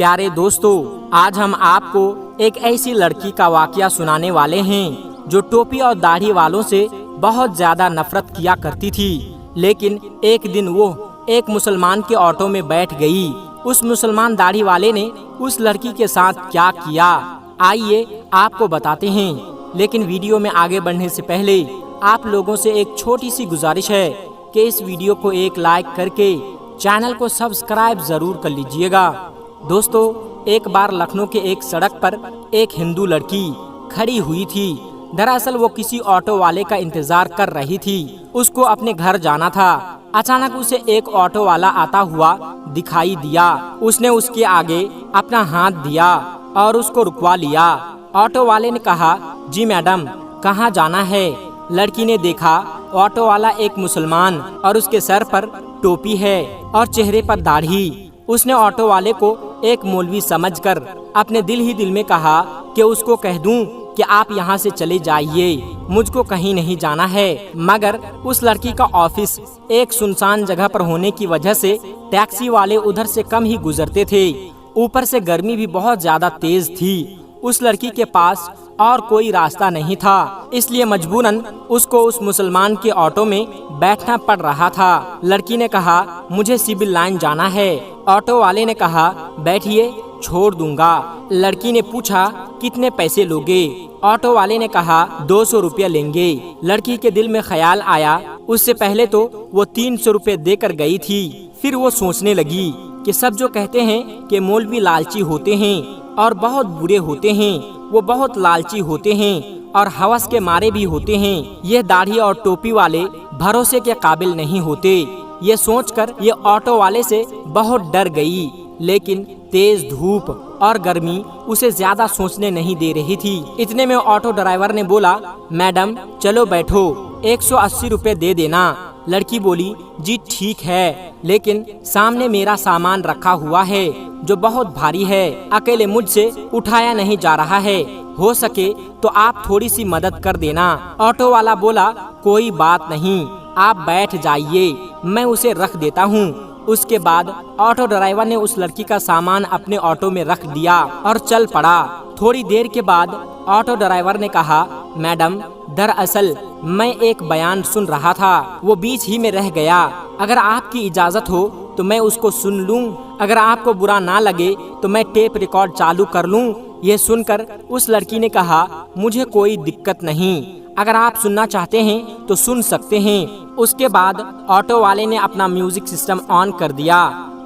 प्यारे दोस्तों, आज हम आपको एक ऐसी लड़की का वाकया सुनाने वाले हैं जो टोपी और दाढ़ी वालों से बहुत ज्यादा नफरत किया करती थी। लेकिन एक दिन वो एक मुसलमान के ऑटो में बैठ गई। उस मुसलमान दाढ़ी वाले ने उस लड़की के साथ क्या किया, आइए आपको बताते हैं। लेकिन वीडियो में आगे बढ़ने से पहले आप लोगों से एक छोटी सी गुजारिश है कि इस वीडियो को एक लाइक करके चैनल को सब्सक्राइब जरूर कर लीजिएगा। दोस्तों, एक बार लखनऊ के एक सड़क पर एक हिंदू लड़की खड़ी हुई थी। दरअसल वो किसी ऑटो वाले का इंतजार कर रही थी। उसको अपने घर जाना था। अचानक उसे एक ऑटो वाला आता हुआ दिखाई दिया। उसने उसके आगे अपना हाथ दिया और उसको रुकवा लिया। ऑटो वाले ने कहा, जी मैडम, कहाँ जाना है? लड़की ने देखा ऑटो वाला एक मुसलमान और उसके सर पर टोपी है और चेहरे पर दाढ़ी। उसने ऑटो वाले को एक मौलवी समझकर अपने दिल ही दिल में कहा कि उसको कह दूं कि आप यहाँ से चले जाइए, मुझको कहीं नहीं जाना है। मगर उस लड़की का ऑफिस एक सुनसान जगह पर होने की वजह से टैक्सी वाले उधर से कम ही गुजरते थे। ऊपर से गर्मी भी बहुत ज्यादा तेज थी। उस लड़की के पास और कोई रास्ता नहीं था, इसलिए मजबूरन उसको उस मुसलमान के ऑटो में बैठना पड़ रहा था। लड़की ने कहा, मुझे सिविल लाइन जाना है। ऑटो वाले ने कहा, बैठिए, छोड़ दूंगा। लड़की ने पूछा, कितने पैसे लोगे? ऑटो वाले ने कहा, 200 रुपया लेंगे। लड़की के दिल में ख्याल आया, उससे पहले तो वो 300 रुपये देकर गई थी। फिर वो सोचने लगी कि सब जो कहते हैं कि मौलवी लालची होते हैं और बहुत बुरे होते हैं, वो बहुत लालची होते हैं और हवस के मारे भी होते हैं। ये दाढ़ी और टोपी वाले भरोसे के काबिल नहीं होते। ये सोचकर ये ऑटो वाले से बहुत डर गई। लेकिन तेज धूप और गर्मी उसे ज्यादा सोचने नहीं दे रही थी। इतने में ऑटो ड्राइवर ने बोला, मैडम चलो बैठो, 180 रुपये दे देना। लड़की बोली, जी ठीक है, लेकिन सामने मेरा सामान रखा हुआ है जो बहुत भारी है, अकेले मुझसे उठाया नहीं जा रहा है, हो सके तो आप थोड़ी सी मदद कर देना। ऑटो वाला बोला, कोई बात नहीं, आप बैठ जाइए, मैं उसे रख देता हूँ। उसके बाद ऑटो ड्राइवर ने उस लड़की का सामान अपने ऑटो में रख दिया और चल पड़ा। थोड़ी देर के बाद ऑटो ड्राइवर ने कहा, मैडम, दरअसल मैं एक बयान सुन रहा था, वो बीच ही में रह गया। अगर आपकी इजाजत हो तो मैं उसको सुन लूं। अगर आपको बुरा ना लगे तो मैं टेप रिकॉर्ड चालू कर लूं। ये सुनकर उस लड़की ने कहा, मुझे कोई दिक्कत नहीं, अगर आप सुनना चाहते हैं तो सुन सकते हैं। उसके बाद ऑटो वाले ने अपना म्यूजिक सिस्टम ऑन कर दिया।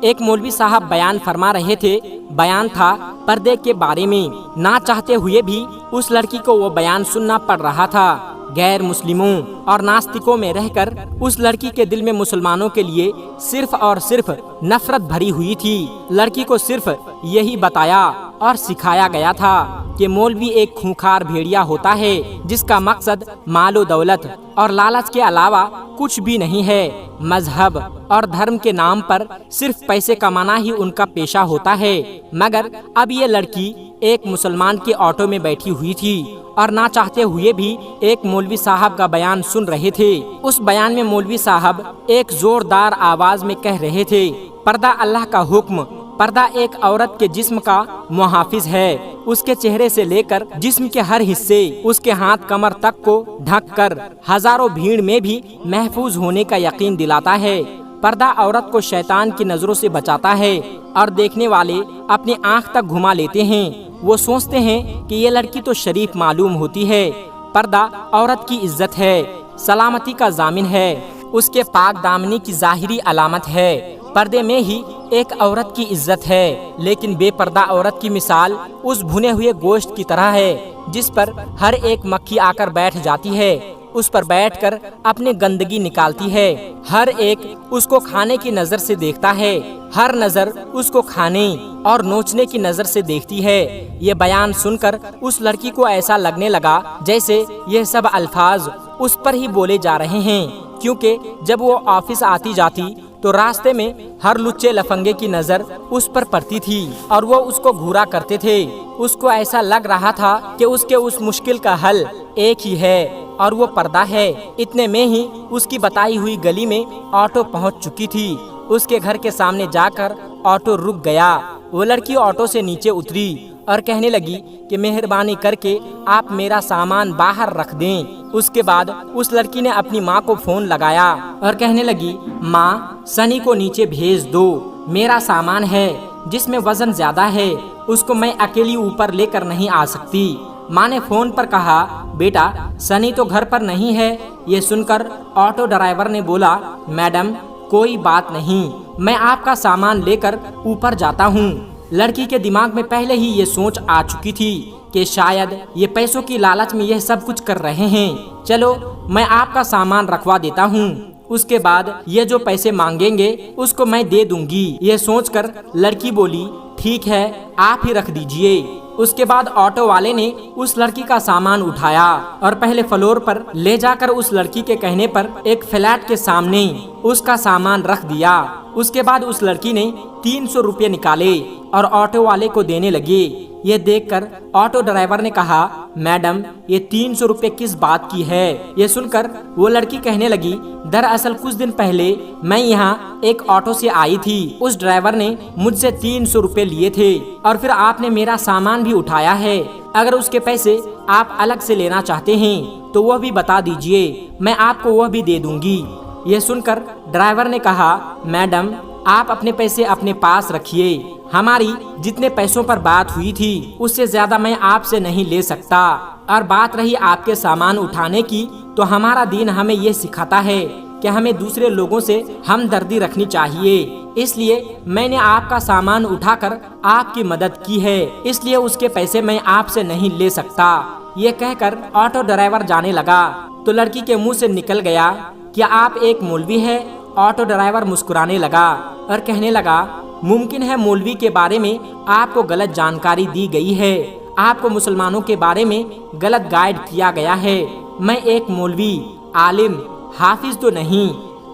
एक मौलवी साहब बयान फरमा रहे थे। बयान था पर्दे के बारे में। ना चाहते हुए भी उस लड़की को वो बयान सुनना पड़ रहा था। गैर मुस्लिमों और नास्तिकों में रहकर उस लड़की के दिल में मुसलमानों के लिए सिर्फ और सिर्फ नफरत भरी हुई थी। लड़की को सिर्फ यही बताया और सिखाया गया था कि मौलवी एक खूंखार भेड़िया होता है जिसका मकसद मालो दौलत और लालच के अलावा कुछ भी नहीं है। मजहब और धर्म के नाम पर सिर्फ पैसे कमाना ही उनका पेशा होता है। मगर अब ये लड़की एक मुसलमान के ऑटो में बैठी हुई थी और ना चाहते हुए भी एक मौलवी साहब का बयान सुन रहे थे। उस बयान में मौलवी साहब एक जोरदार आवाज में कह रहे थे, पर्दा अल्लाह का हुक्म, पर्दा एक औरत के जिस्म का मुहाफिज है। उसके चेहरे से लेकर जिस्म के हर हिस्से, उसके हाथ कमर तक को ढककर हजारों भीड़ में भी महफूज होने का यकीन दिलाता है। पर्दा औरत को शैतान की नजरों से बचाता है और देखने वाले अपनी आंख तक घुमा लेते हैं। वो सोचते हैं कि ये लड़की तो शरीफ मालूम होती है। पर्दा औरत की इज्जत है, सलामती का जामिन है, उसके पाक दामनी की जाहिरी अलामत है। पर्दे में ही एक औरत की इज्जत है। लेकिन बेपर्दा औरत की मिसाल उस भुने हुए गोश्त की तरह है जिस पर हर एक मक्खी आकर बैठ जाती है, उस पर बैठकर अपनी गंदगी निकालती है। हर एक उसको खाने की नजर से देखता है, हर नजर उसको खाने और नोचने की नजर से देखती है। ये बयान सुनकर उस लड़की को ऐसा लगने लगा जैसे ये सब अल्फाज उस पर ही बोले जा रहे हैं, क्योंकि जब वो ऑफिस आती जाती तो रास्ते में हर लुच्चे लफंगे की नजर उस पर पड़ती थी और वो उसको घूरा करते थे। उसको ऐसा लग रहा था कि उसके उस मुश्किल का हल एक ही है और वो पर्दा है। इतने में ही उसकी बताई हुई गली में ऑटो पहुंच चुकी थी। اس کے گھر کے سامنے جا کر آٹو رک گیا۔ وہ لڑکی آٹو سے نیچے اتری اور کہنے لگی کہ مہربانی کر کے آپ میرا سامان باہر رکھ دیں۔ اس کے بعد اس لڑکی نے اپنی ماں کو فون لگایا اور کہنے لگی، ماں سنی کو نیچے بھیج دو، میرا سامان ہے جس میں وزن زیادہ ہے، اس کو میں اکیلی اوپر لے کر نہیں آ سکتی۔ ماں نے فون پر کہا، بیٹا سنی تو گھر پر نہیں ہے۔ یہ سن کر آٹو ڈرائیور نے بولا، میڈم کوئی بات نہیں، میں آپ کا سامان لے کر اوپر جاتا ہوں۔ لڑکی کے دماغ میں پہلے ہی یہ سوچ آ چکی تھی کہ شاید یہ پیسوں کی لالچ میں یہ سب کچھ کر رہے ہیں، چلو میں آپ کا سامان رکھوا دیتا ہوں، اس کے بعد یہ جو پیسے مانگیں گے اس کو میں دے دوں گی۔ یہ سوچ کر لڑکی بولی، ٹھیک ہے آپ ہی رکھ دیجئے۔ اس کے بعد آٹو والے نے اس لڑکی کا سامان اٹھایا اور پہلے فلور پر لے جا کر اس لڑکی کے کہنے پر ایک فلیٹ کے سامنے اس کا سامان رکھ دیا۔ اس کے بعد اس لڑکی نے 300 روپے نکالے اور آٹو والے کو دینے لگے۔ یہ دیکھ کر آٹو ڈرائیور نے کہا، میڈم یہ 300 روپے کس بات کی ہے؟ یہ سن کر وہ لڑکی کہنے لگی، دراصل کچھ دن پہلے میں یہاں ایک آٹو سے آئی تھی، اس ڈرائیور نے مجھ سے 300 روپے لیے تھے اور پھر آپ نے میرا سامان بھی اٹھایا ہے۔ اگر اس کے پیسے آپ الگ سے لینا چاہتے ہیں تو وہ بھی بتا دیجئے، میں آپ کو وہ بھی دے دوں گی۔ یہ سن کر ڈرائیور نے کہا، میڈم آپ اپنے پیسے اپنے پاس رکھیے، ہماری جتنے پیسوں پر بات ہوئی تھی اس سے زیادہ میں آپ سے نہیں لے سکتا، اور بات رہی آپ کے سامان اٹھانے کی تو ہمارا دین ہمیں یہ سکھاتا ہے کہ ہمیں دوسرے لوگوں سے ہمدردی رکھنی چاہیے، اس لیے میں نے آپ کا سامان اٹھا کر آپ کی مدد کی ہے، اس لیے اس کے پیسے میں آپ سے نہیں لے سکتا۔ یہ کہہ کر آٹو ڈرائیور جانے لگا تو لڑکی کے منہ سے نکل گیا، کیا آپ ایک مولوی ہے؟ آٹو ڈرائیور مسکرانے لگا اور کہنے لگا، ممکن ہے مولوی کے بارے میں آپ کو غلط جانکاری دی گئی ہے، آپ کو مسلمانوں کے بارے میں غلط گائیڈ کیا گیا ہے۔ میں ایک مولوی، عالم، حافظ تو نہیں،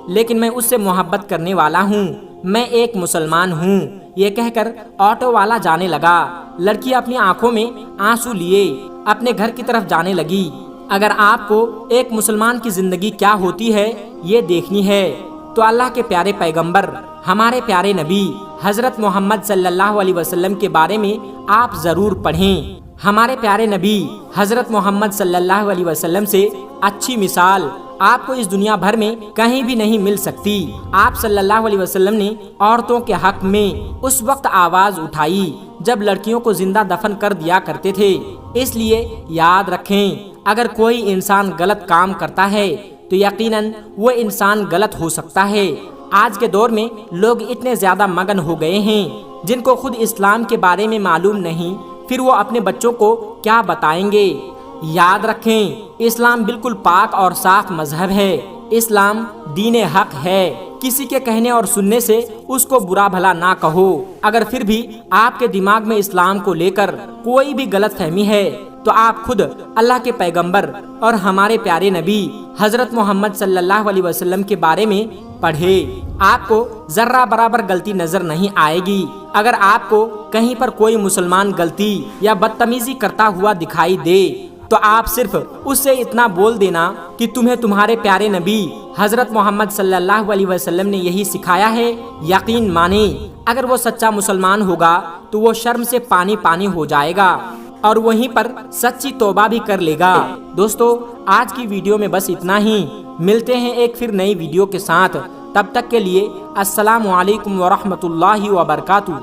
لیکن میں اس سے محبت کرنے والا ہوں، میں ایک مسلمان ہوں۔ یہ کہہ کر آٹو والا جانے لگا۔ لڑکی اپنی آنکھوں میں آنسو لیے اپنے گھر کی طرف جانے لگی۔ اگر آپ کو ایک مسلمان کی زندگی کیا ہوتی ہے یہ دیکھنی ہے تو اللہ کے پیارے پیغمبر ہمارے پیارے نبی حضرت محمد صلی اللہ علیہ وسلم کے بارے میں آپ ضرور پڑھیں۔ ہمارے پیارے نبی حضرت محمد صلی اللہ علیہ وسلم سے اچھی مثال آپ کو اس دنیا بھر میں کہیں بھی نہیں مل سکتی۔ آپ صلی اللہ علیہ وسلم نے عورتوں کے حق میں اس وقت آواز اٹھائی جب لڑکیوں کو زندہ دفن کر دیا کرتے تھے۔ اس لیے یاد رکھیں، اگر کوئی انسان غلط کام کرتا ہے تو یقیناً وہ انسان غلط ہو سکتا ہے۔ آج کے دور میں لوگ اتنے زیادہ مگن ہو گئے ہیں جن کو خود اسلام کے بارے میں معلوم نہیں، پھر وہ اپنے بچوں کو کیا بتائیں گے؟ یاد رکھیں، اسلام بالکل پاک اور صاف مذہب ہے، اسلام دین حق ہے۔ کسی کے کہنے اور سننے سے اس کو برا بھلا نہ کہو۔ اگر پھر بھی آپ کے دماغ میں اسلام کو لے کر کوئی بھی غلط فہمی ہے تو آپ خود اللہ کے پیغمبر اور ہمارے پیارے نبی حضرت محمد صلی اللہ علیہ وسلم کے بارے میں پڑھے، آپ کو ذرہ برابر غلطی نظر نہیں آئے گی۔ اگر آپ کو کہیں پر کوئی مسلمان غلطی یا بدتمیزی کرتا ہوا دکھائی دے تو آپ صرف اس سے اتنا بول دینا کہ تمہیں تمہارے پیارے نبی حضرت محمد صلی اللہ علیہ وسلم نے یہی سکھایا ہے۔ یقین مانیں، اگر وہ سچا مسلمان ہوگا تو وہ شرم سے پانی پانی ہو جائے گا اور وہیں پر سچی توبہ بھی کر لے گا۔ دوستو، آج کی ویڈیو میں بس اتنا ہی، ملتے ہیں ایک پھر نئی ویڈیو کے ساتھ، تب تک کے لیے السلام علیکم ورحمۃ اللہ وبرکاتہ۔